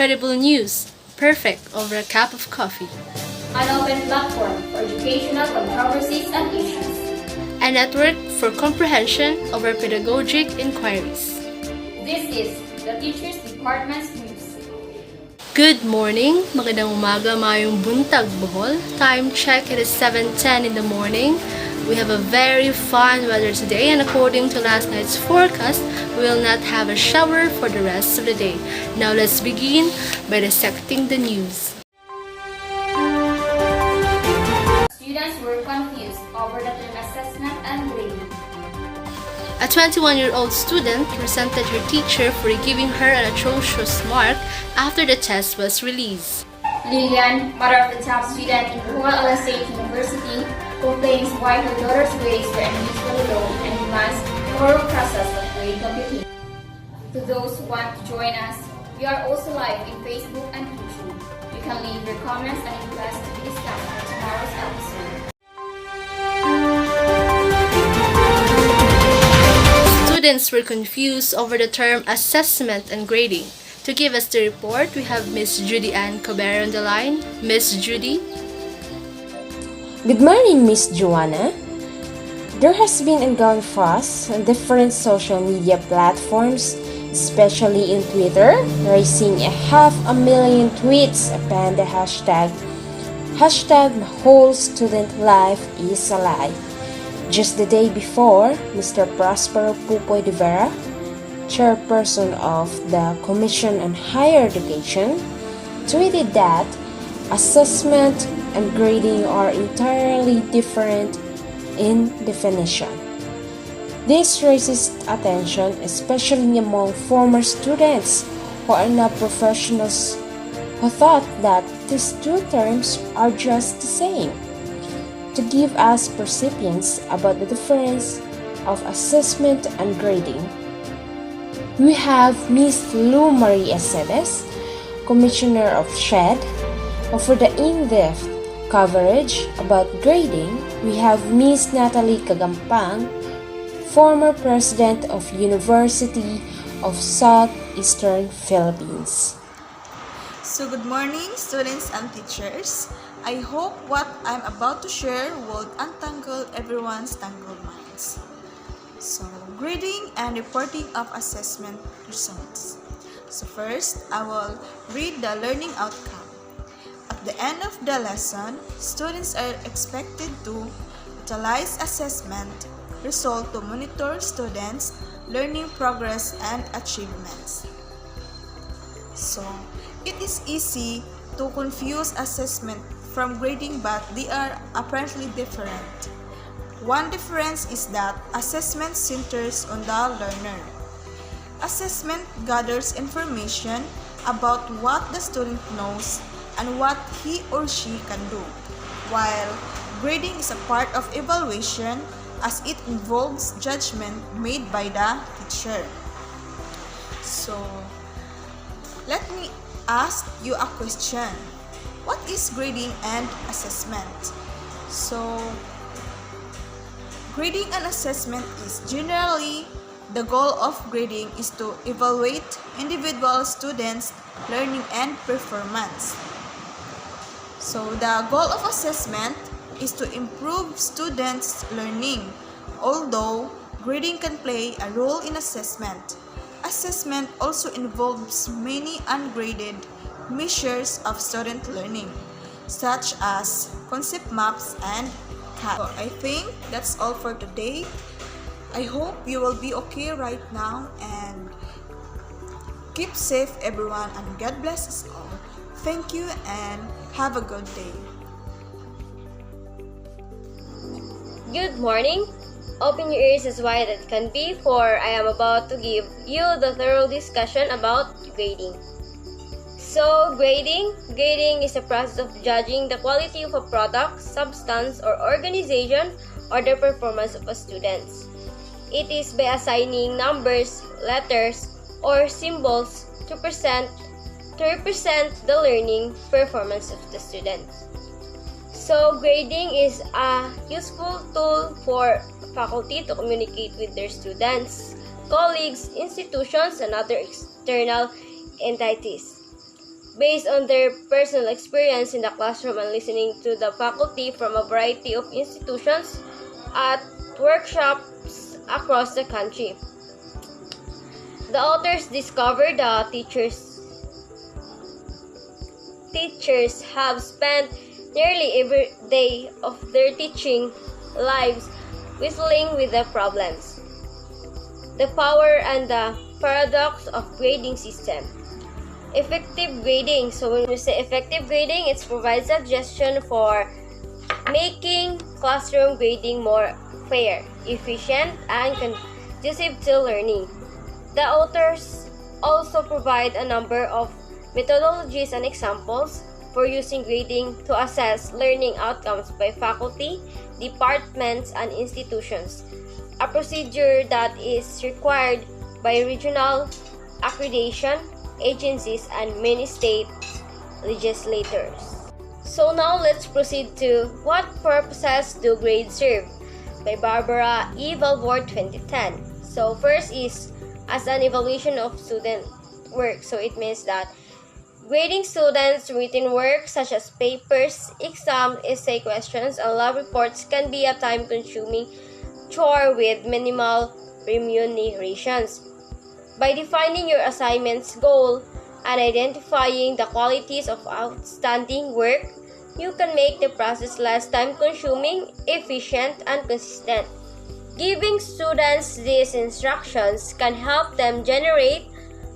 incredible news, perfect over a cup of coffee. An open platform for educational controversies and issues. A network for comprehension over pedagogic inquiries. This is the Teachers Department's news. Good morning, magandang umaga, mayong buntag Bohol. Time check, it is 7:10 in the morning. We have a very fine weather today, and according to last night's forecast, we will not have a shower for the rest of the day. Now let's begin by dissecting the news. Students were confused over the term assessment and grading. A 21-year-old student resented her teacher for giving her an atrocious mark after the test was released. Lillian, mother of the top student in Rural State University, complains why her daughter's grades were unusually low and demands a thorough process of grade computation. To those who want to join us, we are also live in Facebook and YouTube. You can leave your comments and requests to be discussed in tomorrow's episode. Students were confused over the term assessment and grading. To give us the report, we have Miss Judy Ann Caber on the line. Miss Judy? Good morning, Miss Joanna. There has been ongoing fuss on different social media platforms, especially in Twitter, raising 500,000 tweets upon the hashtag "My whole student life is a lie." Just the day before, Mr. Prospero Pupoy de Vera, chairperson of the Commission on Higher Education, tweeted that assessment and grading are entirely different in definition. This raises attention, especially among former students who are now professionals who thought that these two terms are just the same. To give us perceptions about the difference of assessment and grading, we have Ms. Lou Marie Aceves, Commissioner of SHED. For the in-depth coverage about grading, we have Ms. Natalie Kagampang, former President of University of Southeastern Philippines. So good morning, students and teachers. I hope what I'm about to share will untangle everyone's tangled minds. So, grading and reporting of assessment results. So first, I will read the learning outcome. At the end of the lesson, students are expected to utilize assessment result to monitor students' learning progress and achievements. So, it is easy to confuse assessment from grading, but they are apparently different. One difference is that assessment centers on the learner. Assessment gathers information about what the student knows and what he or she can do, while grading is a part of evaluation as it involves judgment made by the teacher. So, let me ask you a question. What is grading and assessment? So, grading and assessment is generally the goal of grading is to evaluate individual students' learning and performance. So, the goal of assessment is to improve students' learning, although grading can play a role in assessment. Assessment also involves many ungraded measures of student learning, such as concept maps and CAT. So I think that's all for today. I hope you will be okay right now, and keep safe everyone, and God bless us all. Thank you and have a good day. Good morning. Open your ears as wide as can be, for I am about to give you the thorough discussion about grading. So, grading is the process of judging the quality of a product, substance, or organization, or the performance of a student. It is by assigning numbers, letters, or symbols to represent the learning performance of the student. So, grading is a useful tool for faculty to communicate with their students, colleagues, institutions, and other external entities. based on their personal experience in the classroom and listening to the faculty from a variety of institutions at workshops across the country. The authors discovered that teachers have spent nearly every day of their teaching lives wrestling with the problems, the power and the paradox of grading system. Effective grading. So when we say effective grading, it provides suggestion for making classroom grading more fair, efficient, and conducive to learning. The authors also provide a number of methodologies and examples for using grading to assess learning outcomes by faculty, departments, and institutions, a procedure that is required by regional accreditation agencies and many state legislators. So now let's proceed to What Purposes Do Grades Serve? By Barbara E. Valvord 2010. So first is as an evaluation of student work. So it means that grading students' written work such as papers, exam, essay questions, and lab reports can be a time-consuming chore with minimal remunerations. By defining your assignment's goal and identifying the qualities of outstanding work, you can make the process less time-consuming, efficient, and consistent. Giving students these instructions can help them generate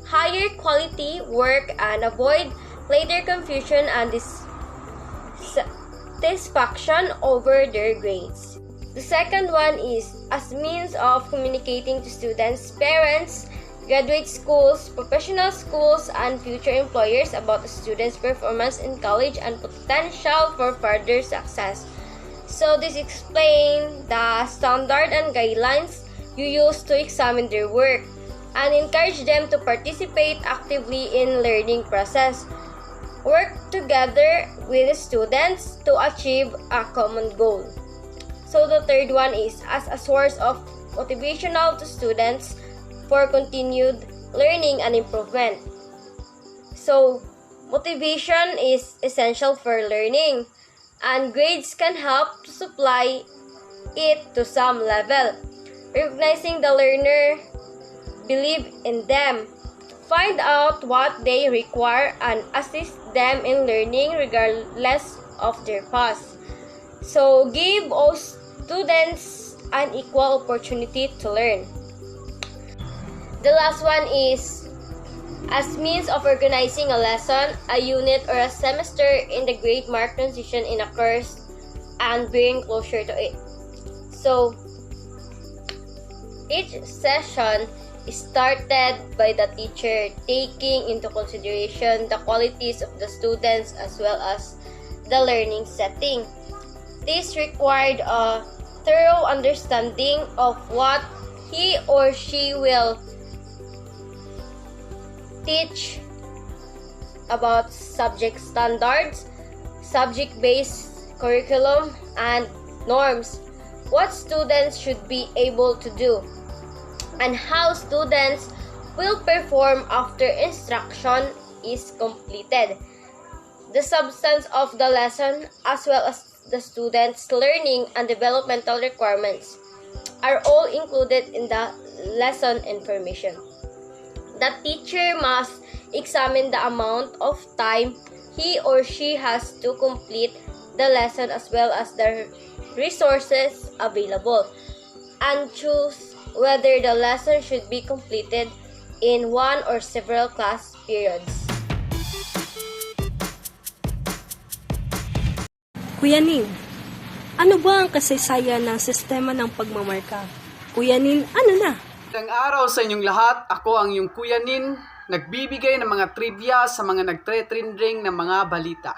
higher quality work and avoid later confusion and dissatisfaction over their grades. The second one is as means of communicating to students, parents, graduate schools, professional schools, and future employers about the students' performance in college and potential for further success. So this explains the standard and guidelines you use to examine their work and encourage them to participate actively in learning process. Work together with the students to achieve a common goal. So the third one is as a source of motivational to students for continued learning and improvement. So motivation is essential for learning, and grades can help to supply it to some level. Recognizing the learner, believe in them, find out what they require, and assist them in learning regardless of their past. So give all students an equal opportunity to learn. The last one is as means of organizing a lesson, a unit, or a semester in the grade mark transition in a course and bring closure to it. So each session is started by the teacher taking into consideration the qualities of the students as well as the learning setting. This required a thorough understanding of what he or she will teach about subject standards, subject-based curriculum, and norms, what students should be able to do, and how students will perform after instruction is completed. The substance of the lesson as well as the students' learning and developmental requirements are all included in the lesson information. The teacher must examine the amount of time he or she has to complete the lesson as well as the resources available, and choose whether the lesson should be completed in one or several class periods. Kuya Nin, ano ba ang kasaysayan ng sistema ng pagmamarka? Kuya Nin, ano na? Magandang araw sa inyong lahat. Ako ang iyong Kuya Nin, nagbibigay ng mga trivia sa mga nagtre-trending ng mga balita.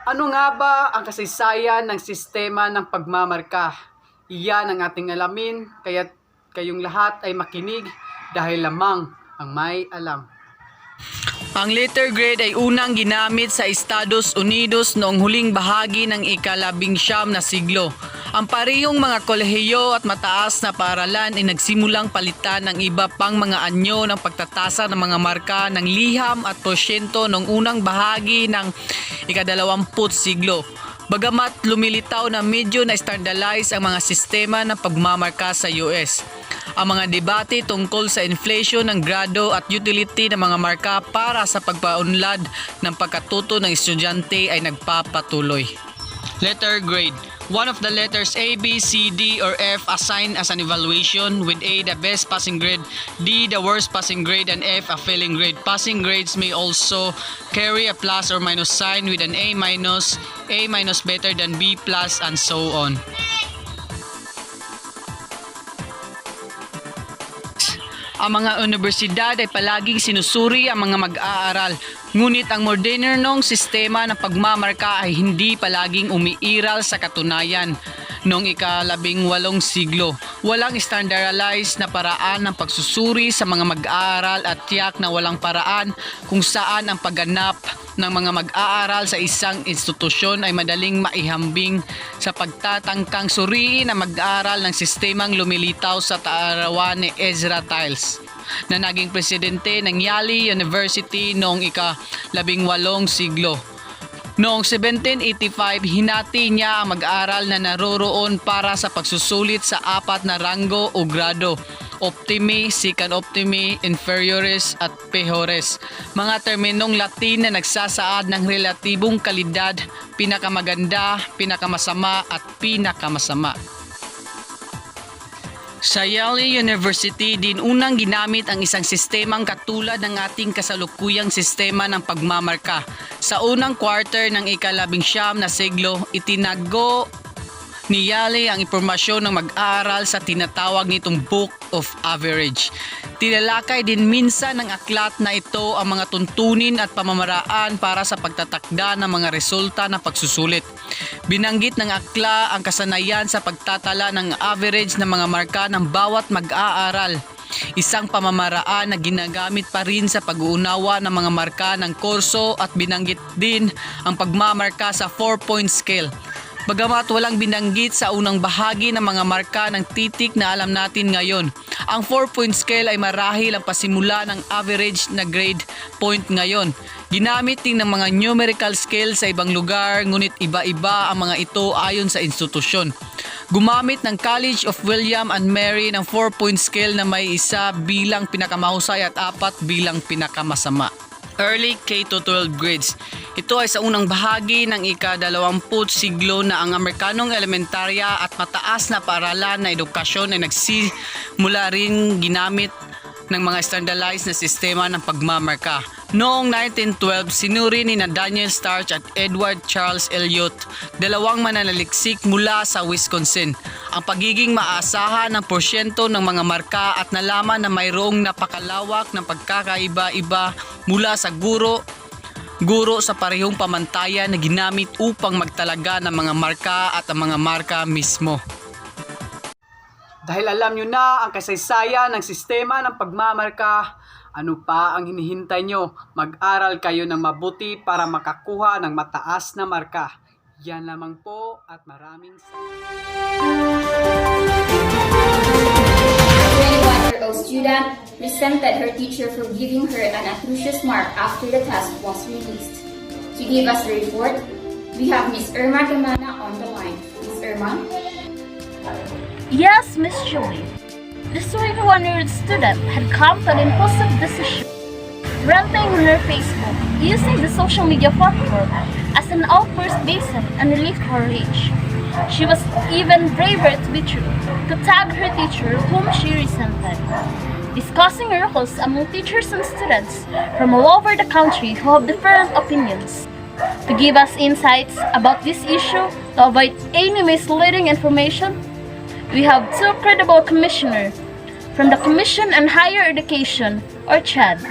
Ano nga ba ang kasaysayan ng sistema ng pagmamarka? Iyan ang ating alamin, kaya kayong lahat ay makinig dahil lamang ang may alam. Ang letter grade ay unang ginamit sa Estados Unidos noong huling bahagi ng ika-19 na siglo Ang parehong mga kolehiyo at mataas na paaralan ay nagsimulang palitan ng iba pang mga anyo ng pagtatasa ng mga marka ng liham at porsyento noong unang bahagi ng ika-20 siglo. Bagamat lumilitaw na medyo na standardize ang mga sistema ng pagmamarka sa US. Ang mga debate tungkol sa inflation ng grado at utility ng mga marka para sa pagpaunlad ng pagkatuto ng estudyante ay nagpapatuloy. Letter grade. One of the letters A, B, C, D, or F assigned as an evaluation, with A the best passing grade, D the worst passing grade, and F a failing grade. Passing grades may also carry a plus or minus sign, with an A minus better than B plus, and so on. Ang mga universidad ay palaging sinusuri ang mga mag-aaral. Ngunit ang modernong sistema ng pagmamarka ay hindi palaging umiiral sa katunayan. Noong ika-18 siglo, walang standardized na paraan ng pagsusuri sa mga mag-aaral at tiyak na walang paraan kung saan ang pagganap ng mga mag-aaral sa isang institusyon ay madaling maihambing sa pagtatangkang suriin ang mag-aaral ng sistemang lumilitaw sa taarawan ni Ezra Tiles, na naging presidente ng Yale University noong ika-18 siglo. Noong 1785, hinati niya ang mag-aaral na naroroon para sa pagsusulit sa 4 na ranggo o grado: optimi, second optimi, inferiores at pejores. Mga terminong Latin na nagsasaad ng relatibong kalidad, pinakamaganda, pinakamasama at pinakamasama. Sa Yale University din unang ginamit ang isang sistemang katulad ng ating kasalukuyang sistema ng pagmamarka. Sa unang quarter ng ika-19 na siglo, itinago ni Yale ang impormasyon ng mag-aaral sa tinatawag nitong Book of Average. Tinalakay din minsan ng aklat na ito ang mga tuntunin at pamamaraan para sa pagtatakda ng mga resulta ng pagsusulit. Binanggit ng akla ang kasanayan sa pagtatala ng average ng mga marka ng bawat mag-aaral, isang pamamaraan na ginagamit pa rin sa pag-uunawa ng mga marka ng kurso, at binanggit din ang pagmamarka sa 4-point scale. Bagamat walang binanggit sa unang bahagi ng mga marka ng titik na alam natin ngayon, ang 4-point scale ay marahil ang pasimula ng average na grade point ngayon. Ginamit din ng mga numerical scale sa ibang lugar, ngunit iba-iba ang mga ito ayon sa institusyon. Gumamit ng College of William and Mary ng 4-point scale na may 1 bilang pinakamahusay at 4 bilang pinakamasama. Early K-12 grades. Ito ay sa unang bahagi ng ika-20 siglo na ang Amerikanong elementarya at mataas na paaralan na edukasyon ay nagsimula rin ginamit ng mga standardized na sistema ng pagmamarka. Noong 1912, sinuri ni Daniel Starch at Edward Charles Eliot, 2 mananaliksik mula sa Wisconsin, ang pagiging maasahan ng porsyento ng mga marka at nalaman na mayroong napakalawak ng pagkakaiba-iba mula sa guro sa parehong pamantayan na ginamit upang magtalaga ng mga marka at ang mga marka mismo. Dahil alam nyo na ang kasaysayan ng sistema ng pagmamarka, ano pa ang hinihintay nyo? Mag-aral kayo ng mabuti para makakuha ng mataas na marka. Yan lamang po at maraming salamat. 21-year-old student resented her teacher for giving her an atrocious mark after the test was released. To give us the report, we have Miss Irma Gamana on the line. Miss Irma? Yes, Miss Julie. This 21-year-old student had come to an impulsive decision, ranting on her Facebook, using the social media platform as an outburst basin and relief to her rage. She was even braver, to be true, to tag her teacher whom she resented, discussing rules among teachers and students from all over the country who have different opinions. To give us insights about this issue, to avoid any misleading information, we have 2 credible commissioners from the Commission on Higher Education, or CHED,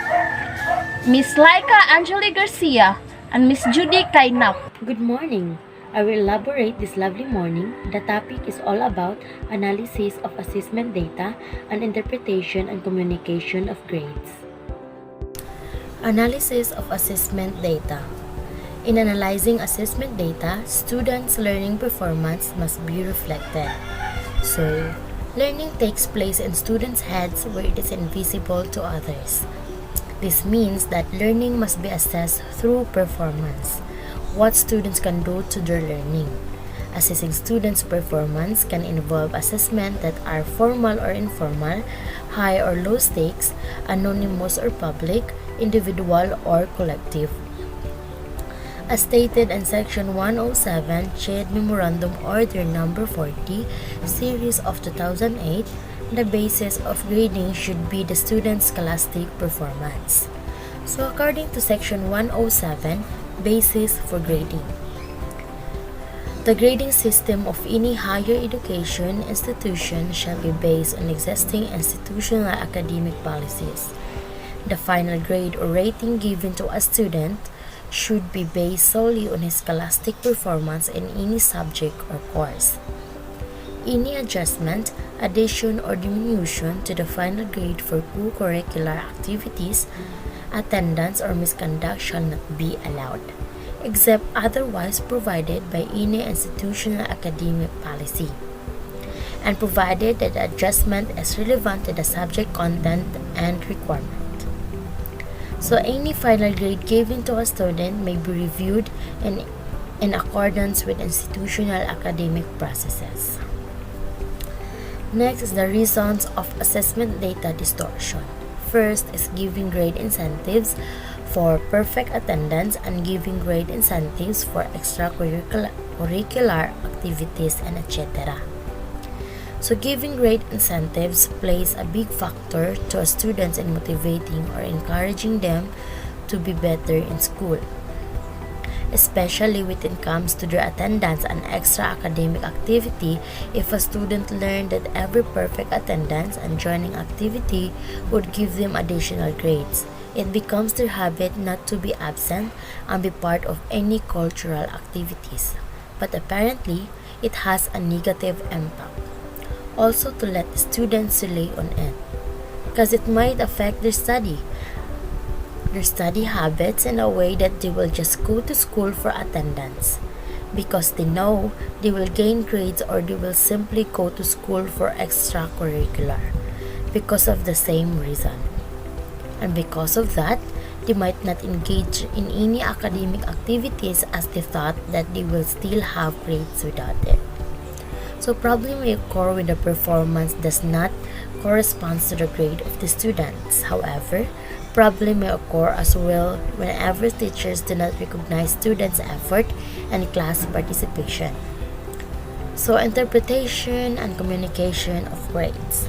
Miss Laika Angeli Garcia and Miss Judy Kainap. Good morning. I will elaborate this lovely morning. The topic is all about analysis of assessment data and interpretation and communication of grades. Analysis of assessment data. In analyzing assessment data, students' learning performance must be reflected. So, learning takes place in students' heads where it is invisible to others. This means that learning must be assessed through performance, what students can do to their learning. Assessing students' performance can involve assessment that are formal or informal, high or low stakes, anonymous or public, individual or collective. As stated in Section 107, CHED Memorandum Order Number 40, Series of 2008, the basis of grading should be the student's scholastic performance. So according to Section 107, basis for grading. The grading system of any higher education institution shall be based on existing institutional academic policies. The final grade or rating given to a student should be based solely on his scholastic performance in any subject or course. Any adjustment, addition, or diminution to the final grade for co-curricular activities, attendance, or misconduct shall not be allowed, except otherwise provided by any institutional academic policy, and provided that the adjustment is relevant to the subject content and requirement. So any final grade given to a student may be reviewed in accordance with institutional academic processes. Next is the reasons of assessment data distortion. First is giving grade incentives for perfect attendance and giving grade incentives for extracurricular activities and etc. So giving grade incentives plays a big factor to students in motivating or encouraging them to be better in school, especially when it comes to their attendance and extra academic activity. If a student learned that every perfect attendance and joining activity would give them additional grades, it becomes their habit not to be absent and be part of any cultural activities. But apparently, it has a negative impact. Also to let students rely on it, because it might affect their study habits in a way that they will just go to school for attendance because they know they will gain grades, or they will simply go to school for extracurricular because of the same reason. And because of that, they might not engage in any academic activities as they thought that they will still have grades without it. So problem may occur when the performance does not correspond to the grade of the students. However, problem may occur as well whenever teachers do not recognize students' effort and class participation. So interpretation and communication of grades.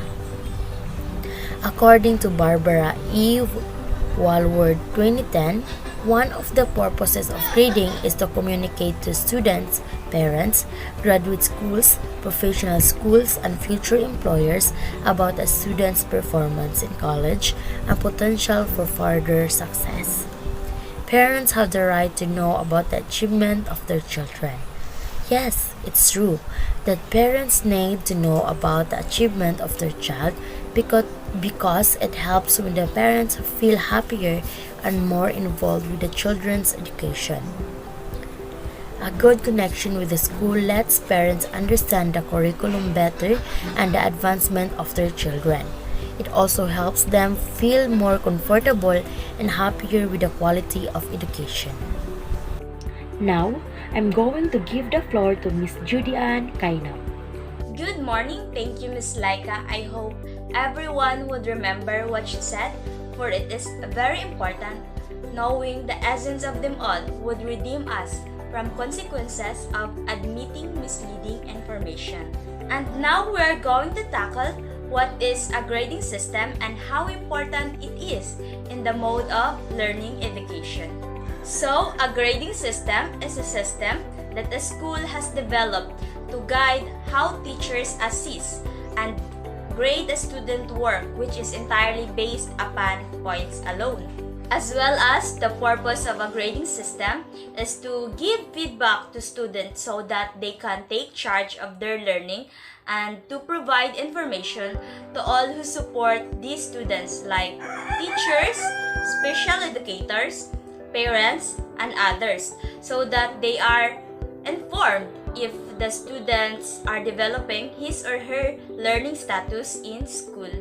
According to Barbara E. Walward 2010, one of the purposes of grading is to communicate to students, parents, graduate schools, professional schools, and future employers about a student's performance in college and potential for further success. Parents have the right to know about the achievement of their children. Yes, it's true that parents need to know about the achievement of their child because it helps when the parents feel happier and more involved with the children's education. A good connection with the school lets parents understand the curriculum better and the advancement of their children. It also helps them feel more comfortable and happier with the quality of education. Now, I'm going to give the floor to Miss Judy Ann Kainap. Good morning. Thank you, Miss Laika. I hope everyone would remember what she said, for it is very important. Knowing the essence of them all would redeem us from consequences of admitting misleading information. And now we are going to tackle what is a grading system and how important it is in the mode of learning education. So, a grading system is a system that a school has developed to guide how teachers assess and grade a student work, which is entirely based upon points alone. As well as the purpose of a grading system is to give feedback to students so that they can take charge of their learning and to provide information to all who support these students like teachers, special educators, parents, and others, so that they are informed if the students are developing his or her learning status in school.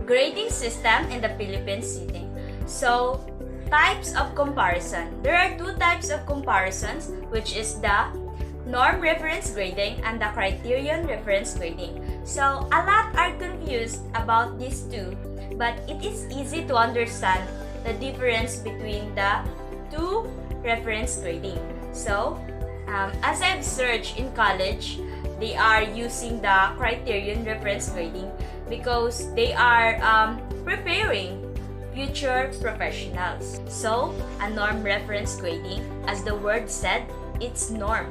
Grading system in the Philippines setting. So, types of comparison. There are two types of comparisons, which is the norm reference grading and the criterion reference grading. So, a lot are confused about these two, but it is easy to understand the difference between the two reference grading. So, as I've searched in college, they are using the criterion reference grading because they are preparing future professionals. So, a norm reference grading, as the word said, it's norm,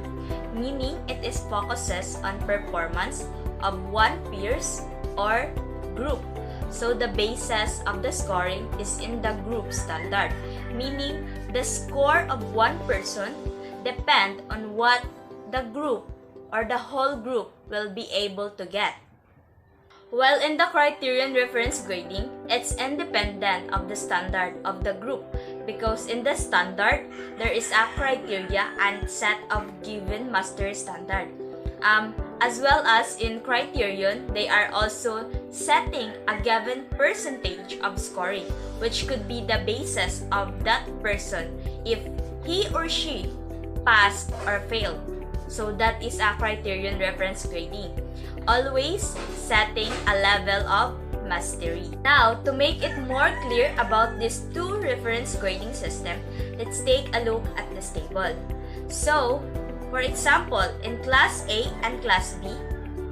meaning it is focuses on performance of one peers or group. So, the basis of the scoring is in the group standard, meaning the score of one person depend on what the group or the whole group will be able to get. While in the criterion reference grading, it's independent of the standard of the group because in the standard, there is a criteria and set of given master standard. As well as in criterion, they are also setting a given percentage of scoring, which could be the basis of that person if he or she passed or failed. So that is a criterion reference grading, always setting a level of mastery. Now, to make it more clear about these two reference grading system, let's take a look at this table. So, for example, in Class A and Class B,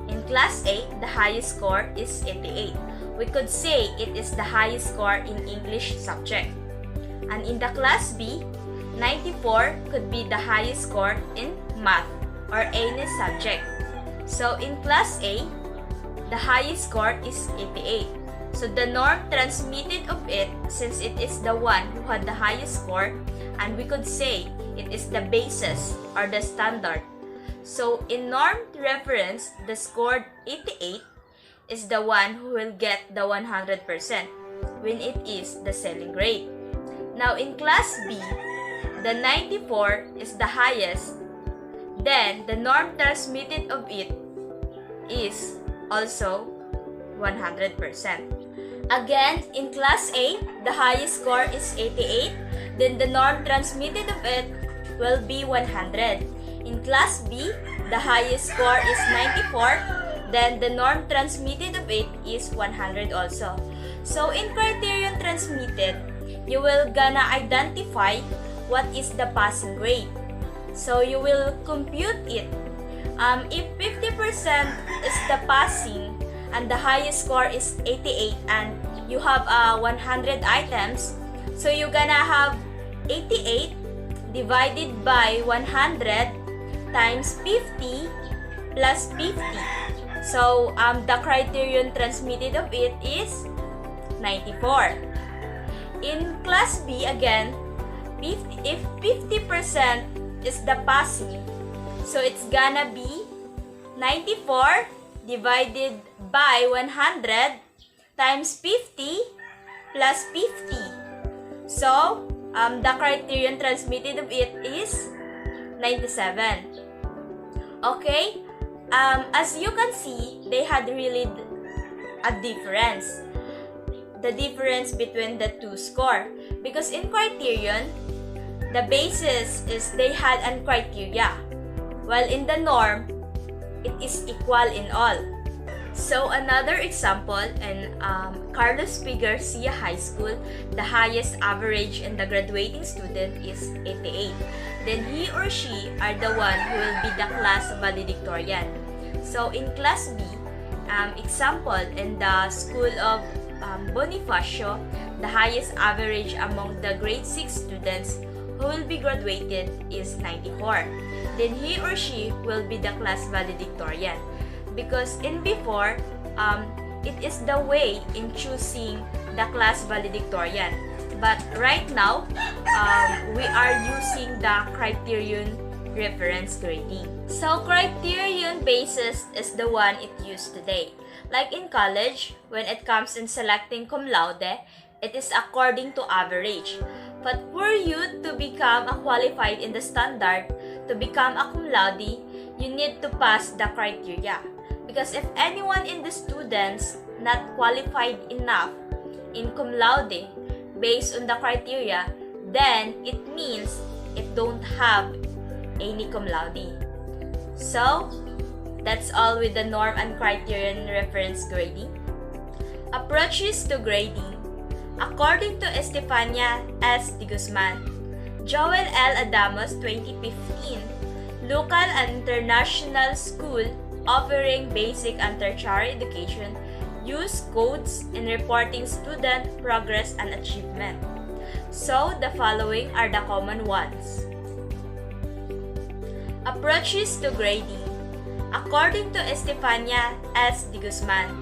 in Class A, the highest score is 88. We could say it is the highest score in English subject. And in the Class B, 94 could be the highest score in math or any subject. So in Class A, the highest score is 88. So the norm transmitted of it, since it is the one who had the highest score, and we could say it is the basis or the standard. So in norm reference, the scored 88 is the one who will get the 100% when it is the ceiling grade. Now in Class B, the 94 is the highest, then the norm transmitted of it is also 100%. Again, in Class A, the highest score is 88, then the norm transmitted of it will be 100. In Class B, the highest score is 94, then the norm transmitted of it is 100 also. So in criterion transmitted, you will gonna identify what is the passing grade. So you will compute it. If 50% is the passing and the highest score is 88 and you have 100 items, so you're gonna have 88 divided by 100 times 50 plus 50. So the criterion transmitted of it is 94. In Class B again, if 50% is the passing, so it's gonna be 94 divided by 100 times 50 plus 50. So, the criterion transmitted of it is 97. Okay? As you can see, they had really a difference. The difference between the two score. Because in criterion, the basis is they had an criteria. While in the norm, it is equal in all. So another example, in Carlos P. Garcia High School, the highest average in the graduating student is 88. Then he or she are the one who will be the class valedictorian. So in Class B, example, in the School of Bonifacio, the highest average among the grade 6 students who will be graduated is 94. Then he or she will be the class valedictorian. Because in before, it is the way in choosing the class valedictorian. But right now, we are using the criterion reference grading. So criterion basis is the one it used today. Like in college, when it comes in selecting cum laude, it is according to average. But for you to become a qualified in the standard, to become a cum laude, you need to pass the criteria. Because if anyone in the students not qualified enough in cum laude based on the criteria, then it means it don't have any cum laude. So, that's all with the norm and criterion reference grading. Approaches to grading. According to Estefania S. de Guzman, Joel L. Adamos 2015, local and international school offering basic and tertiary education use codes in reporting student progress and achievement. So, the following are the common ones. Approaches to grading. According to Estefania S. de Guzman,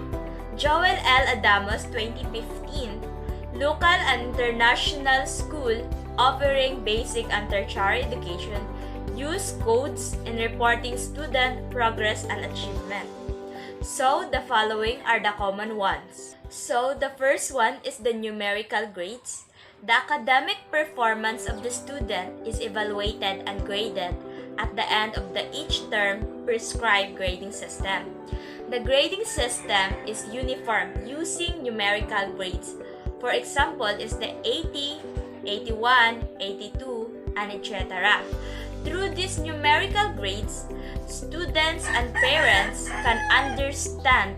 Joel L. Adamos 2015, local and international school offering basic and tertiary education use codes in reporting student progress and achievement. So, the following are the common ones. So, the first one is the numerical grades. The academic performance of the student is evaluated and graded at the end of each term prescribed grading system. The grading system is uniform using numerical grades. For example, is the 80, 81, 82, and etc. Through these numerical grades, students and parents can understand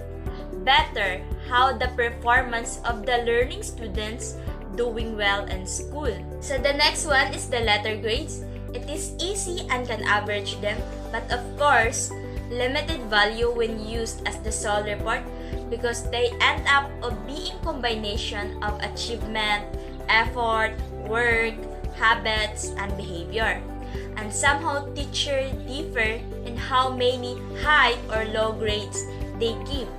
better how the performance of the learning students doing well in school. So the next one is the letter grades. It is easy and can average them, but of course, limited value when used as the sole report because they end up of being combination of achievement, effort, work, habits, and behavior. And somehow teachers differ in how many high or low grades they give.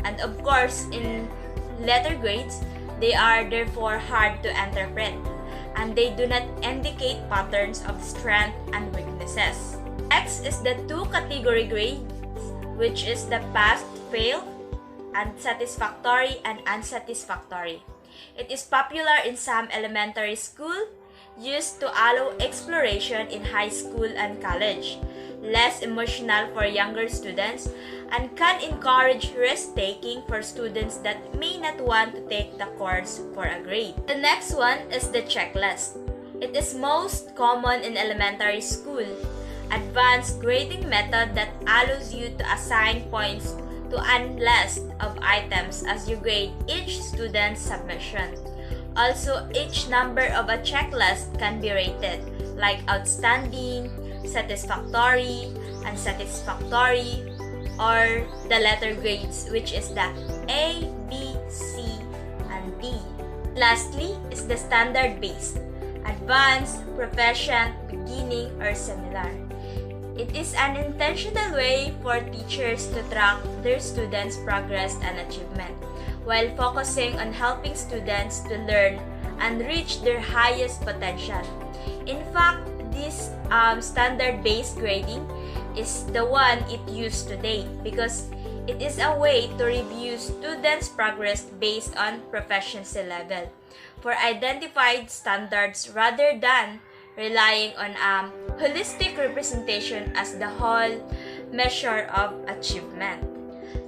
And of course, in letter grades, they are therefore hard to interpret, and they do not indicate patterns of strength and weaknesses. Next is the two-category grades, which is the pass, fail, and satisfactory and unsatisfactory. It is popular in some elementary school, used to allow exploration in high school and college, less emotional for younger students, and can encourage risk-taking for students that may not want to take the course for a grade. The next one is the checklist. It is most common in elementary school, advanced grading method that allows you to assign points to a list of items as you grade each student's submission. Also, each number of a checklist can be rated, like outstanding, satisfactory, unsatisfactory, or the letter grades, which is the A, B, C, and D. Lastly is the standard-based, advanced, proficient, beginning, or similar. It is an intentional way for teachers to track their students' progress and achievement, while focusing on helping students to learn and reach their highest potential. In fact, this standard-based grading is the one it used today because it is a way to review students' progress based on proficiency level for identified standards rather than relying on a holistic representation as the whole measure of achievement.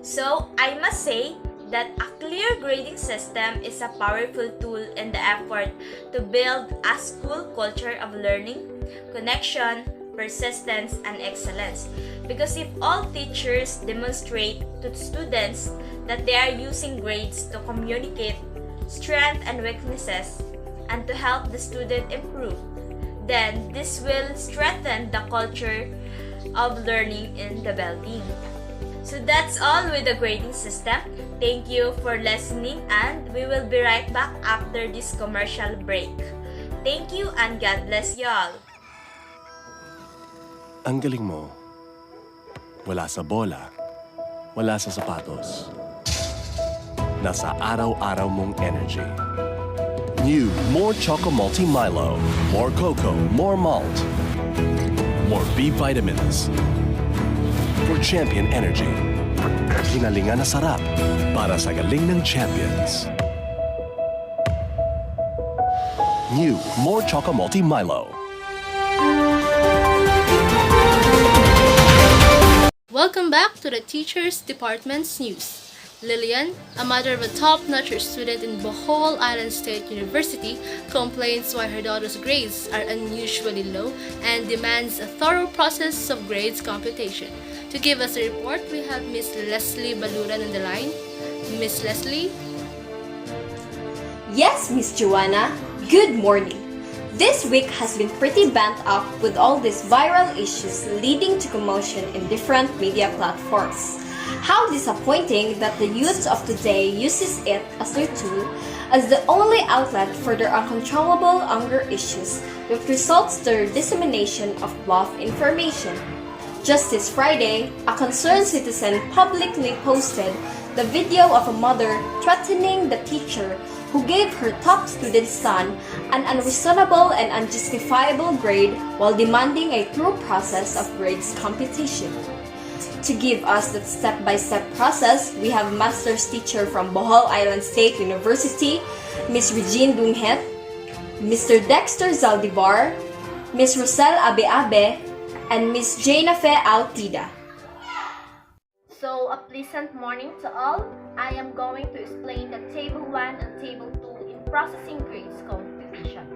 So, I must say that a clear grading system is a powerful tool in the effort to build a school culture of learning, connection, persistence, and excellence. Because if all teachers demonstrate to students that they are using grades to communicate strengths and weaknesses and to help the student improve, then this will strengthen the culture of learning in the building. So that's all with the grading system. Thank you for listening, and we will be right back after this commercial break. Thank you and God bless you all. Ang galing mo. Wala sa bola, wala sa sapatos. Nasa araw-araw mong energy. New, more Choco Multi Milo. More cocoa, more malt. More B vitamins. For champion energy. Hinalingan na sarap para sa galing ng champions. New, more Choco-Multi Milo. Welcome back to the Teachers Department's news. Lillian, a mother of a top-notch student in Bohol Island State University, complains why her daughter's grades are unusually low and demands a thorough process of grades computation. To give us a report, we have Miss Leslie Baluran on the line. Miss Leslie? Yes, Miss Joanna. Good morning. This week has been pretty bent up with all these viral issues leading to commotion in different media platforms. How disappointing that the youth of today uses it as their tool, as the only outlet for their uncontrollable anger issues that results their dissemination of bluff information. Just this Friday, a concerned citizen publicly posted the video of a mother threatening the teacher who gave her top student's son an unreasonable and unjustifiable grade while demanding a thorough process of grades computation. To give us that step-by-step process, we have master's teacher from Bohol Island State University, Ms. Regine Dunghet, Mr. Dexter Zaldivar, Ms. Rosel Abe-Abe, and Ms. Jainafe Altida. So, a pleasant morning to all. I am going to explain the Table 1 and Table 2 in Processing Grades Computation.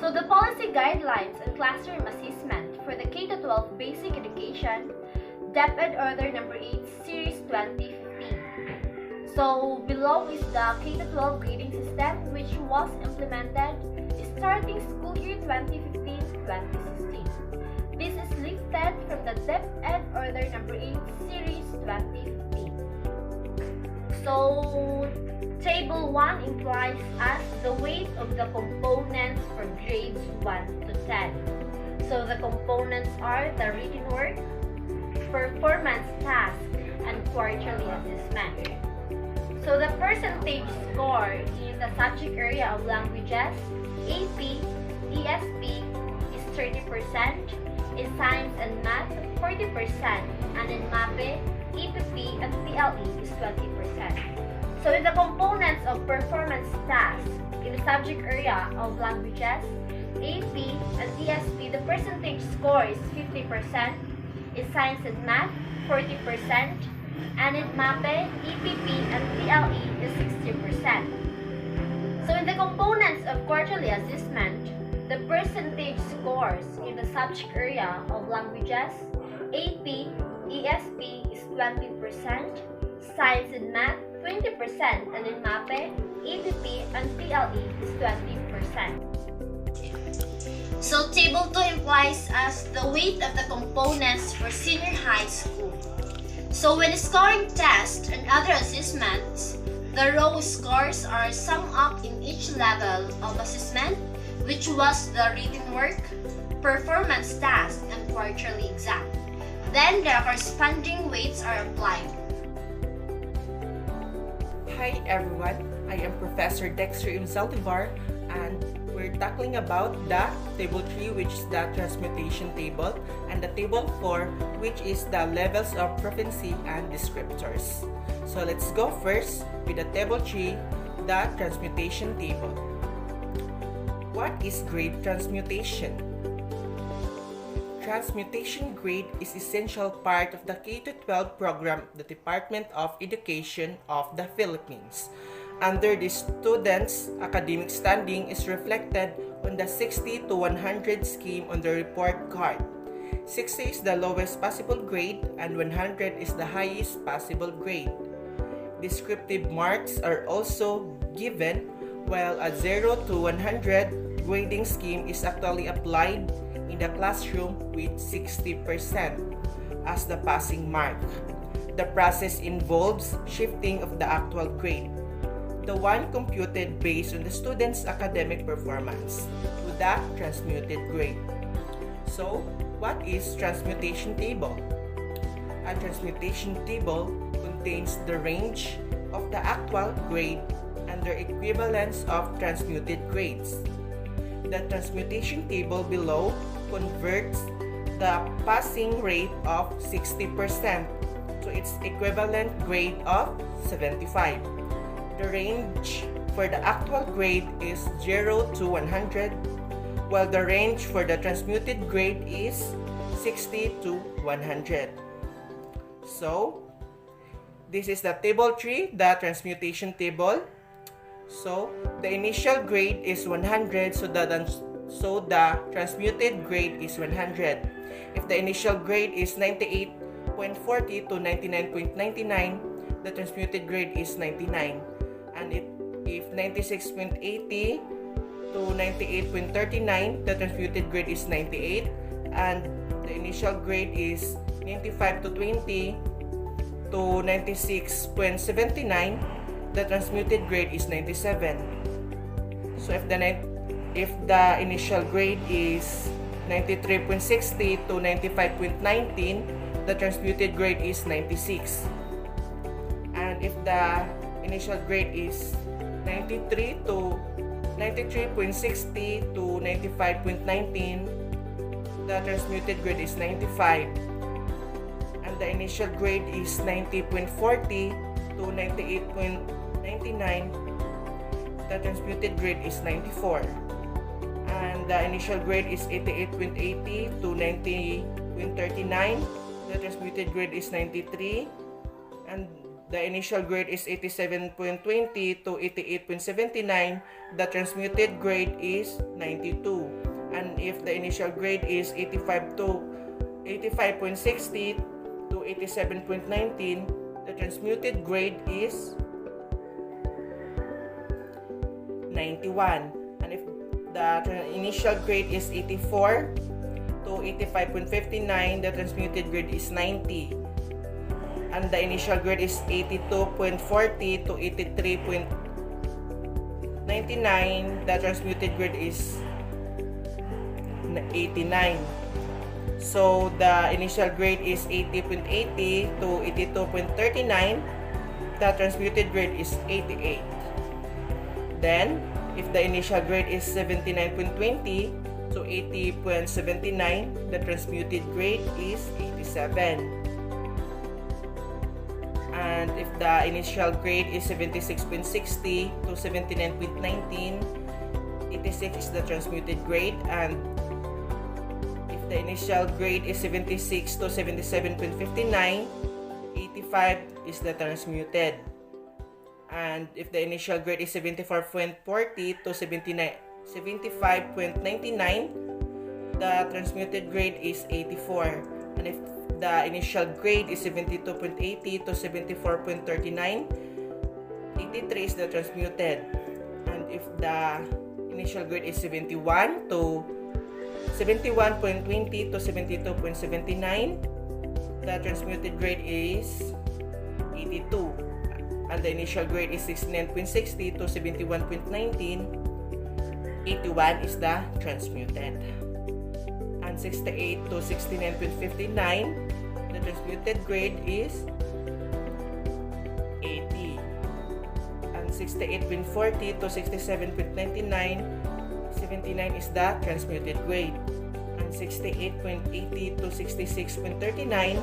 So, the policy guidelines and classroom assessment for the K-12 basic education, DepEd Order Number 8, Series 2015. So, below is the K-12 grading system which was implemented starting school year 2015-2016. This is lifted from the DepEd Order Number 8, Series 2015. So, Table 1 implies as the weight of the components for grades 1 to 10. So, the components are the reading work, performance task, and quarterly assessment. So, the percentage score in the subject area of languages, AP, ESP is 30%, in science and math, 40%, and in MAPE, EPP, and PLE is 20%. So in the components of performance tasks in the subject area of languages, AP and ESP, the percentage score is 50%, in science and math, 40%, and in MAPE, EPP, and PLE is 60%. So in the components of quarterly assessment, the percentage scores in the subject area of languages, AP, ESP is 20%, science and math 20%, and in MAPE, EPP, and PLE is 20%. So Table 2 implies as the weight of the components for senior high school. So when scoring tests and other assessments, the raw scores are summed up in each level of assessment, which was the reading work, performance task, and quarterly exam. Then the corresponding weights are applied. Hi everyone, I am Professor Dexter Zaldivar, and we're tackling about the Table 3, which is the Transmutation table, and the Table 4, which is the levels of proficiency and descriptors. So let's go first with the Table 3, the Transmutation table. What is grade transmutation? Transmutation grade is essential part of the K-12 program of the Department of Education of the Philippines. Under the students' academic standing is reflected on the 60 to 100 scheme on the report card. 60 is the lowest possible grade and 100 is the highest possible grade. Descriptive marks are also given, while a 0 to 100 grading scheme is actually applied in the classroom with 60% as the passing mark. The process involves shifting of the actual grade, the one computed based on the student's academic performance, to the transmuted grade. So, what is transmutation table? A transmutation table contains the range of the actual grade and their equivalence of transmuted grades. The transmutation table below converts the passing rate of 60% to its equivalent grade of 75. The range for the actual grade is 0 to 100, while the range for the transmuted grade is 60 to 100. So, this is the table 3, the transmutation table. So, the initial grade is 100, so the transmuted grade is 100. If the initial grade is 98.40 to 99.99, the transmuted grade is 99. And if 96.80 to 98.39, the transmuted grade is 98. And the initial grade is 95 to 20 to 96.79, the transmuted grade is 97. So if the initial grade is 93.60 to 95.19, the transmuted grade is 96. And if the initial grade is 93.60 to 95.19, the transmuted grade is 95. And the initial grade is 90.40 to 98.99, the transmuted grade is 94. And the initial grade is 88.80 to 90.39, the transmuted grade is 93. And the initial grade is 87.20 to 88.79, the transmuted grade is 92. And if the initial grade is 85.60 to 87.19, the transmuted grade is 91. And if the initial grade is 84 to 85.59, the transmuted grade is 90. And the initial grade is 82.40 to 83.99, the transmuted grade is 89. So the initial grade is 80.80 to 82.39, the transmuted grade is 88. Then, if the initial grade is 79.20 to 80.79, the transmuted grade is 87. And if the initial grade is 76.60 to 79.19, 86 is the transmuted grade. And if the initial grade is 76 to 77.59, 85 is the transmuted. And if the initial grade is 74.40 to 75.99, the transmuted grade is 84. And if the initial grade is 72.80 to 74.39, 83 is the transmuted. And if the initial grade is 71 to 71.20 to 72.79, the transmuted grade is 82. And the initial grade is 69.60 to 71.19, 81 is the transmuted. And 68 to 69.59, the transmuted grade is 80. And 68.40 to 67.99, 79 is the transmuted grade. And 68.80 to 66.39,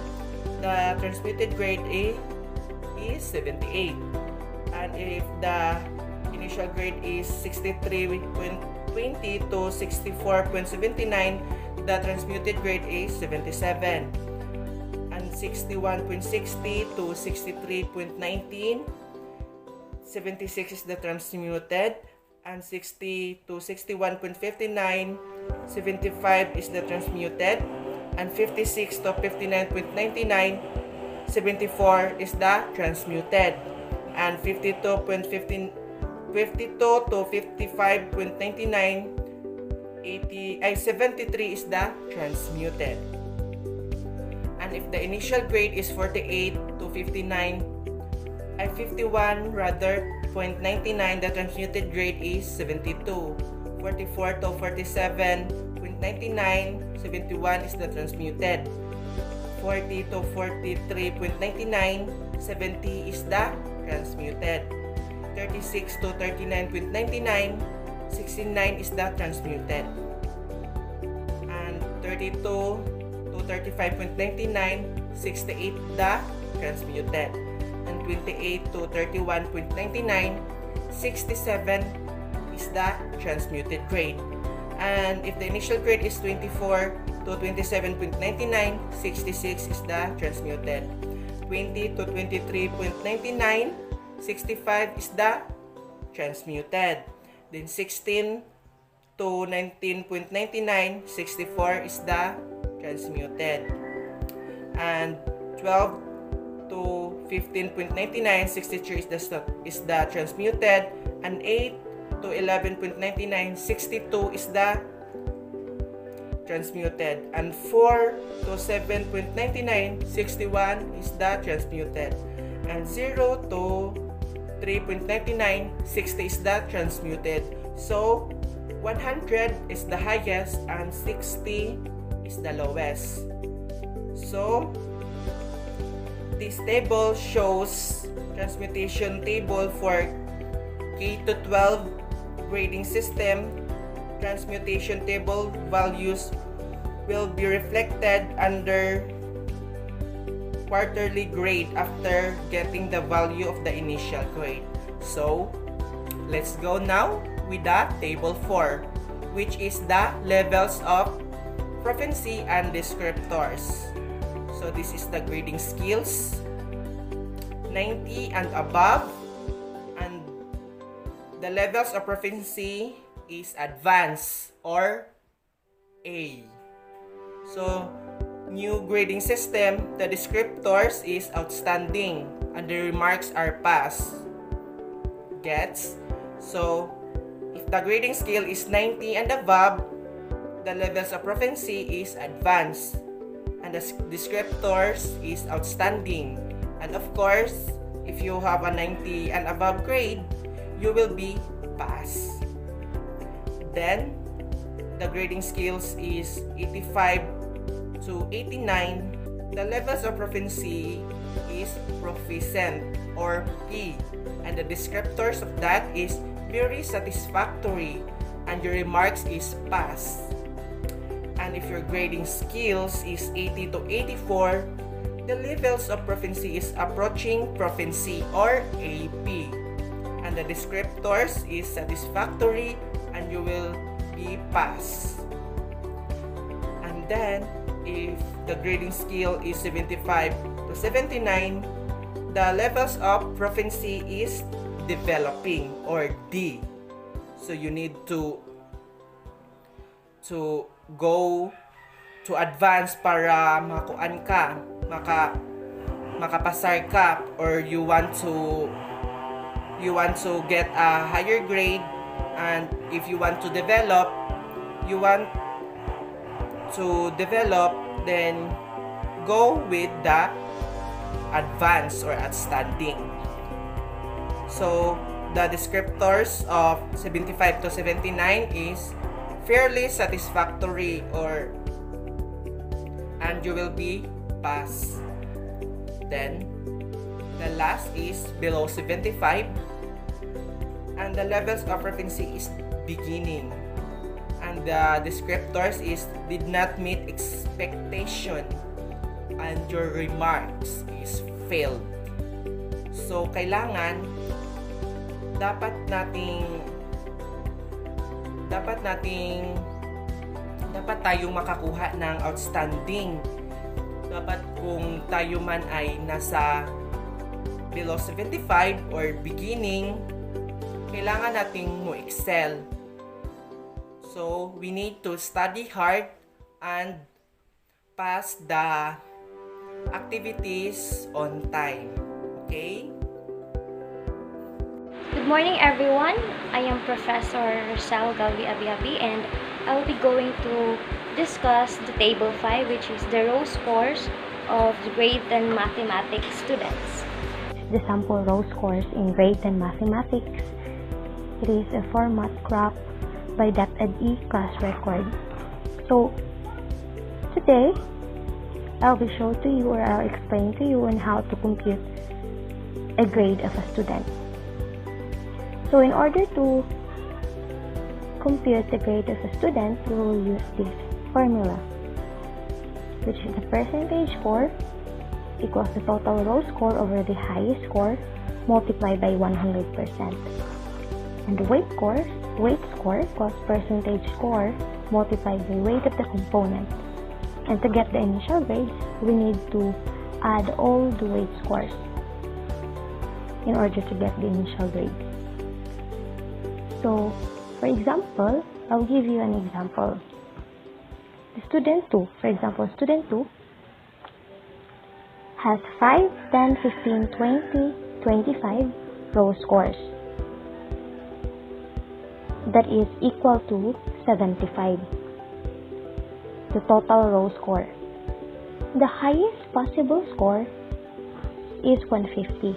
the transmuted grade is 78. And if the initial grade is 63.20 to 64.79, the transmuted grade is 77. And 61.60 to 63.19, 76 is the transmuted. And 60 to 61.59, 75 is the transmuted. And 56 to 59.99, 74 is the transmuted. And 52 to 55.99, 73 is the transmuted. And if the initial grade is 48 to 51 0.99, the transmuted grade is 72. 44 to 47.99, 71 is the transmuted. 40 to 43.99, 70 is the transmuted. 36 to 39.99, 69 is the transmuted. And 32 to 35.99, 68 the transmuted. And 28 to 31.99, 67 is the transmuted grade. And if the initial grade is 24 to 27.99, 66 is the transmuted. 20 to 23.99, 65 is the transmuted. Then 16 to 19.99, 64 is the transmuted. And 12 to 15.99, 63 is the transmuted. And 8 to 11.99, 62 is the transmuted. And 4 to 7.99, 61 is the transmuted. And 0 to 3.99, 60 is the transmuted. So 100 is the highest and 60 is the lowest. So this table shows transmutation table for K to 12 grading system. Transmutation table values will be reflected under quarterly grade after getting the value of the initial grade. So let's go now with the table 4, which is the levels of proficiency and descriptors. So this is the grading skills, 90 and above, and the levels of proficiency is advanced or A. So new grading system, the descriptors is outstanding and the remarks are pass. Gets? So if the grading scale is 90 and above, the levels of proficiency is advanced and the descriptors is outstanding. And of course, if you have a 90 and above grade, you will be pass. Then the grading skills is 85 to 89. The levels of proficiency is proficient or P, and the descriptors of that is very satisfactory and your remarks is pass. And if your grading skills is 80 to 84, the levels of proficiency is approaching proficiency or AP, and the descriptors is satisfactory and you will be pass. And then if the grading skill is 75 to 79, the levels of proficiency is developing or D. So you need to go to advance para makuan ka, makapasar ka, or you want to get a higher grade. And if you want to develop, then go with the advanced or outstanding. So the descriptors of 75 to 79 is fairly satisfactory and you will be pass. Then the last is below 75 and the levels of proficiency is beginning, and the descriptors is did not meet expectation and your remarks is failed. So kailangan dapat tayong makakuha ng outstanding. Dapat kung tayo man ay nasa below 75 or beginning, kailangan nating mo excel. So we need to study hard and pass the activities on time. Okay? Good morning, everyone. I am Professor Rosal Galvi Abiabi, and I will be going to discuss the Table 5, which is the row scores of the grade 10 mathematics students. The sample row scores in grade 10 mathematics. It is a format cropped by .ed class record. So today, I'll be show to you, or I'll explain to you on how to compute a grade of a student. So in order to compute the grade of a student, we will use this formula, which is the percentage score equals the total row score over the highest score multiplied by 100%. And the weight score equals percentage score multiplied by weight of the component. And to get the initial grades, we need to add all the weight scores in order to get the initial grade. So, for example, I'll give you an example. The student 2, for example, student 2 has 5, 10, 15, 20, 25 row scores. That is equal to 75. The total row score. The highest possible score is 150.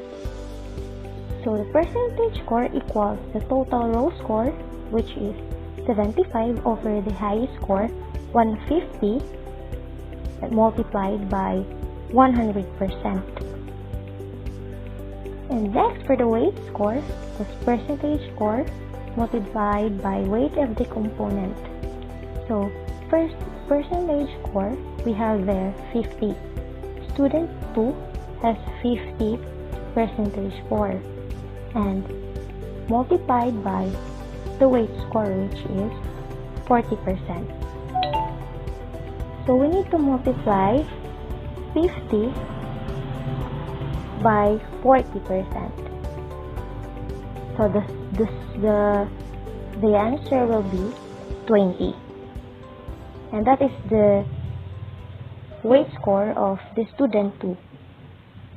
So the percentage score equals the total row score, which is 75 over the highest score, 150, multiplied by 100%. And next, for the weight score, was percentage score multiplied by weight of the component. So first, percentage score, we have there 50. Student 2 has 50 percentage score, and multiplied by the weight score, which is 40%. So we need to multiply 50 by 40%. So the answer will be 20. And that is the weight score of the student 2,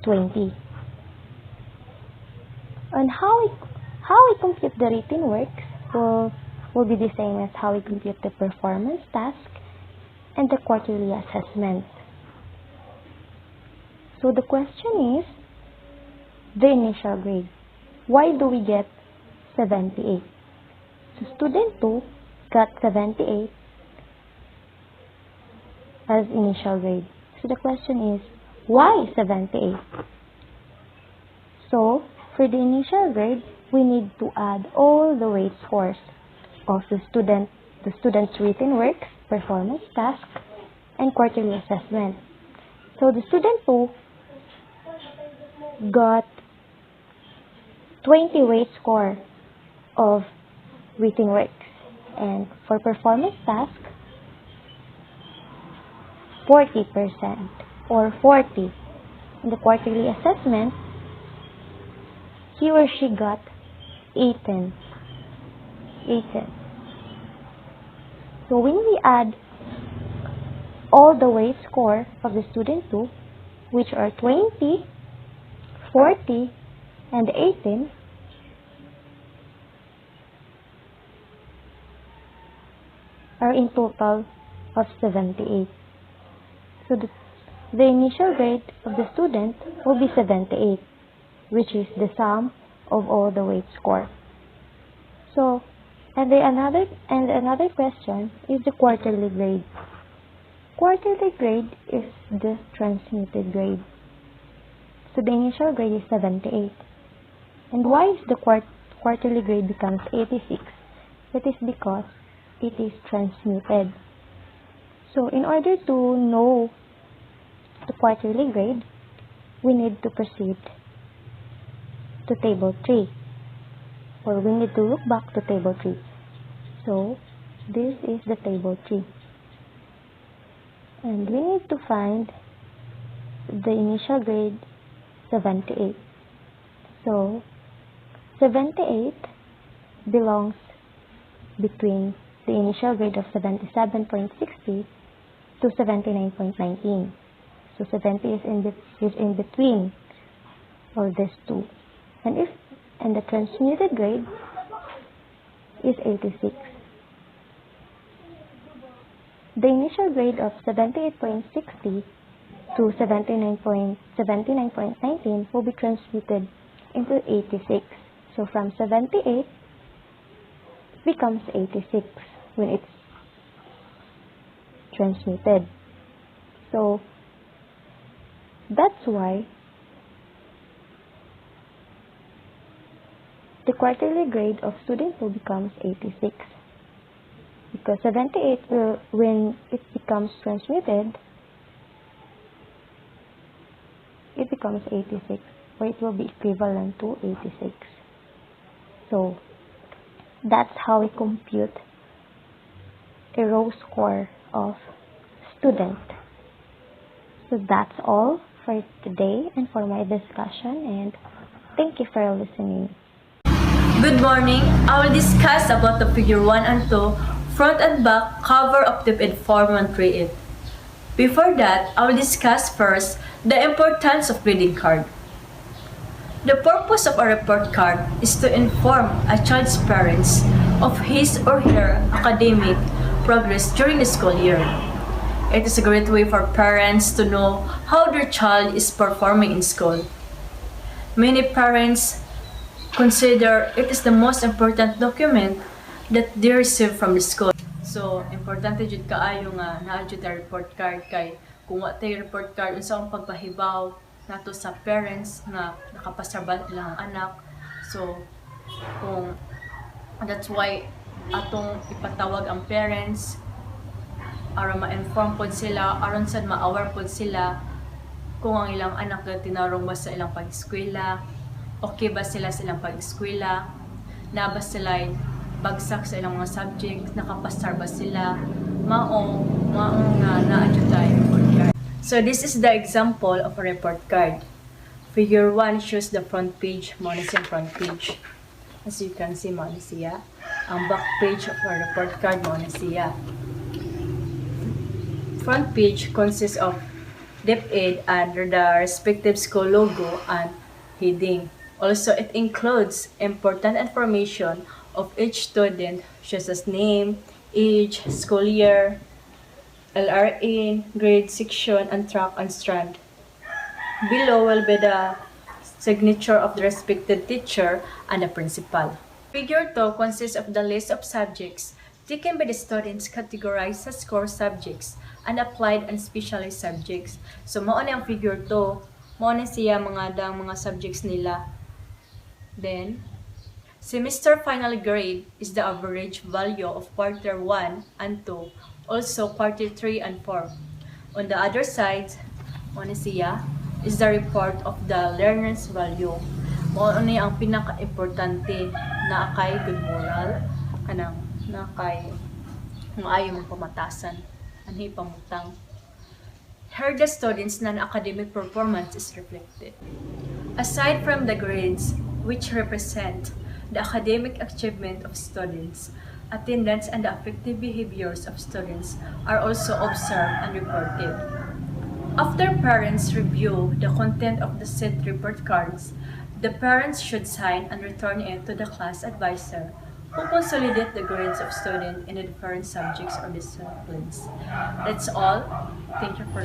20. And how we compute the written works will be the same as how we compute the performance task and the quarterly assessment. So the question is the initial grade. Why do we get 78? So student 2 got 78 as initial grade. So the question is, why 78? So for the initial grade, we need to add all the weight scores of the student's written works, performance task, and quarterly assessment. So the student 2 got 20 weight score of written works, and for performance task, 40% or 40. In the quarterly assessment, he or she got 18. So when we add all the weight score of the student 2, which are 20, 40, and 18, are in total of 78. So the initial grade of the student will be 78, which is the sum of all the weight score. So, another question is the quarterly grade. Quarterly grade is the transmuted grade. So the initial grade is 78. And why is the quarterly grade becomes 86? That is because it is transmuted. So in order to know the quarterly grade, we need to proceed to table 3, or we need to look back to table 3. So this is the table 3, and we need to find the initial grade 78. So 78 belongs between the initial grade of 77.60 to 79.19. So 70 is in between of these two. And the transmuted grade is 86. The initial grade of 78.60 to 79.19 will be transmuted into 86. So from 78 becomes 86 when it's transmuted. So that's why the quarterly grade of student 2 becomes 86. Because 78 will, when it becomes transmuted, it becomes 86, or it will be equivalent to 86. So That's how we compute a row score of student. So that's all for today and for my discussion, and thank you for listening. Good morning. I will discuss about the figure 1 and 2, front and back cover of the informant create. Before that, I will discuss first the importance of grading card. The purpose of a report card is to inform a child's parents of his or her academic progress during the school year. It is a great way for parents to know how their child is performing in school. Many parents consider it is the most important document that they receive from the school. So, importante jud kaayo nga naa jud ta report card kay kung wa tay report card unsa ang pagpahibaw nato sa parents nga nakapasar ba ilang anak. So, that's why atong ipatawag ang parents aron ma-inform pod sila, aron sad ma-aware pod sila kung ang ilang anak na tinarong ba sa ilang pag-eskwela, okay ba sila sa ilang pag-eskwela, na ba sila bagsak sa ilang mga subjects, nakapasar ba sila, maong nga na-adyo tayo report card. So this is the example of a report card. Figure 1 shows the front page, mo na siya front page. As you can see, mo na siya. Ang back page of a report card, mo na siya. Front page consists of DepEd under the respective school logo and heading. Also, it includes important information of each student, such as name, age, school year, LRN, grade, section, and track and strand. Below will be the signature of the respective teacher and the principal. Figure 2 consists of the list of subjects taken by the students categorized as core subjects and applied and specialized subjects. So, mao na ang figure 2. Mao na siya mga subjects nila. Then, semester final grade is the average value of quarter 1 and 2, also quarter 3 and 4. On the other side, mao na siya is the report of the learner's value. Mao na ang pinaka-importante na kay good moral, na kay maayo mong pamatasan, anhi pamutang. Here the students' non-academic performance is reflected. Aside from the grades, which represent the academic achievement of students, attendance and the affective behaviors of students are also observed and reported. After parents review the content of the said report cards, the parents should sign and return it to the class advisor who consolidate the grades of students in the different subjects or disciplines. That's all. Thank you for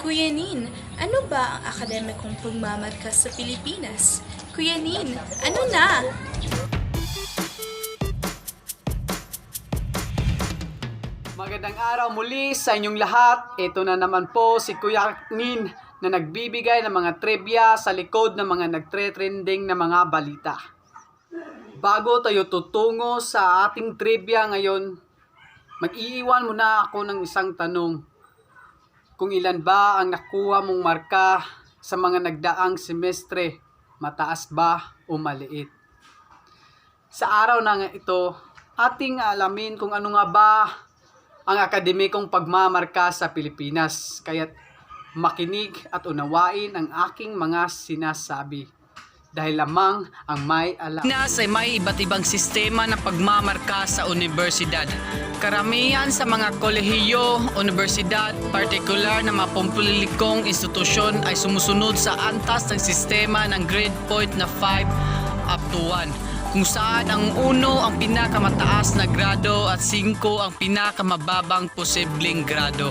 Kuya Nin, ano ba ang akademikong pagmamarkas sa Pilipinas? Kuya Nin, ano na? Magandang araw muli sa inyong lahat. Ito na naman po si Kuya Nin na nagbibigay ng mga trivia sa likod ng mga nagtre-trending na mga balita. Bago tayo tutungo sa ating trivia ngayon, mag-iiwan muna ako ng isang tanong. Kung ilan ba ang nakuha mong marka sa mga nagdaang semestre, mataas ba o maliit? Sa araw na nga ito, ating alamin kung ano nga ba ang akademikong pagmamarka sa Pilipinas. Kaya't makinig at unawain ang aking mga sinasabi. Dahil lamang ang may alam. Pinas ay may iba't ibang sistema ng pagmamarka sa universidad. Karamihan sa mga kolehiyo, universidad, partikular na mapampulilikong institusyon ay sumusunod sa antas ng sistema ng grade point na 5 up to 1. Kung saan ang 1 ang pinakamataas na grado at 5 ang pinakamababang posibleng grado.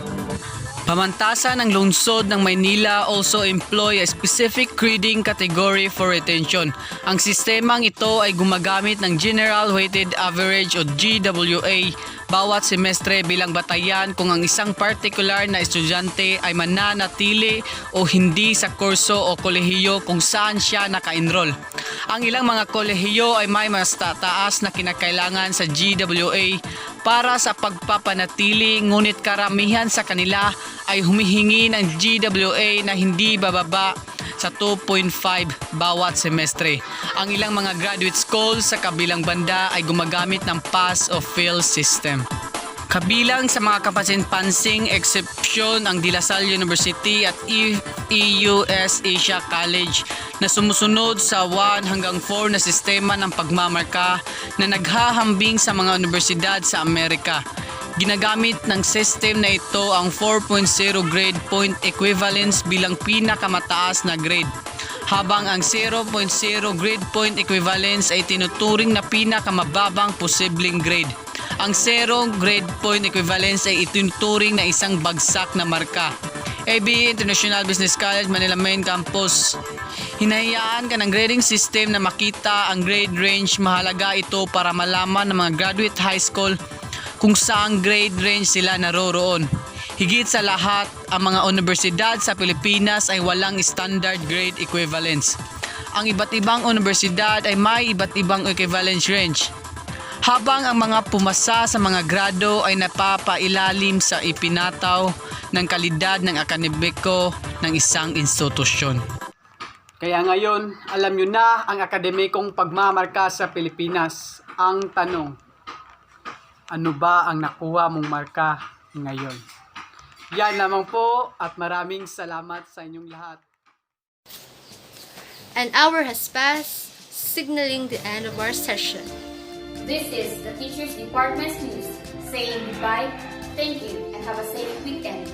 Pamantasan ng lungsod ng Maynila also employ a specific grading category for retention. Ang sistemang ito ay gumagamit ng General Weighted Average o GWA bawat semestre bilang batayan kung ang isang particular na estudyante ay mananatili o hindi sa kurso o kolehiyo kung saan siya naka-enroll. Ang ilang mga kolehiyo ay may mas taas na kinakailangan sa GWA para sa pagpapanatili, ngunit karamihan sa kanila ay humihingi ng GWA na hindi bababa sa 2.5 bawat semestre. Ang ilang mga graduate schools sa kabilang banda ay gumagamit ng pass or fail system. Kabilang sa mga kapansin-pansing exception ang De La Salle University at EUS Asia College na sumusunod sa 1 hanggang 4 na sistema ng pagmamarka na naghahambing sa mga universidad sa Amerika. Ginagamit ng system na ito ang 4.0 grade point equivalence bilang pinakamataas na grade, habang ang 0.0 grade point equivalence ay tinuturing na pinakamababang posibleng grade. Ang 0 grade point equivalence ay itinuturing na isang bagsak na marka. ABA International Business College, Manila Main Campus. Hinahayaan ka ng grading system na makita ang grade range. Mahalaga ito para malaman ng mga graduate high school kung saang grade range sila naroroon. Higit sa lahat, ang mga universidad sa Pilipinas ay walang standard grade equivalence. Ang iba't ibang universidad ay may iba't ibang equivalence range, habang ang mga pumasa sa mga grado ay napapailalim sa ipinataw ng kalidad ng akademiko ng isang institusyon. Kaya ngayon, alam nyo na ang akademikong pagmamarka sa Pilipinas. Ang tanong, ano ba ang nakuha mong marka ngayon? Yan lamang po at maraming salamat sa inyong lahat. An hour has passed, signaling the end of our session. This is the Teachers Department's news, saying goodbye, thank you, and have a safe weekend.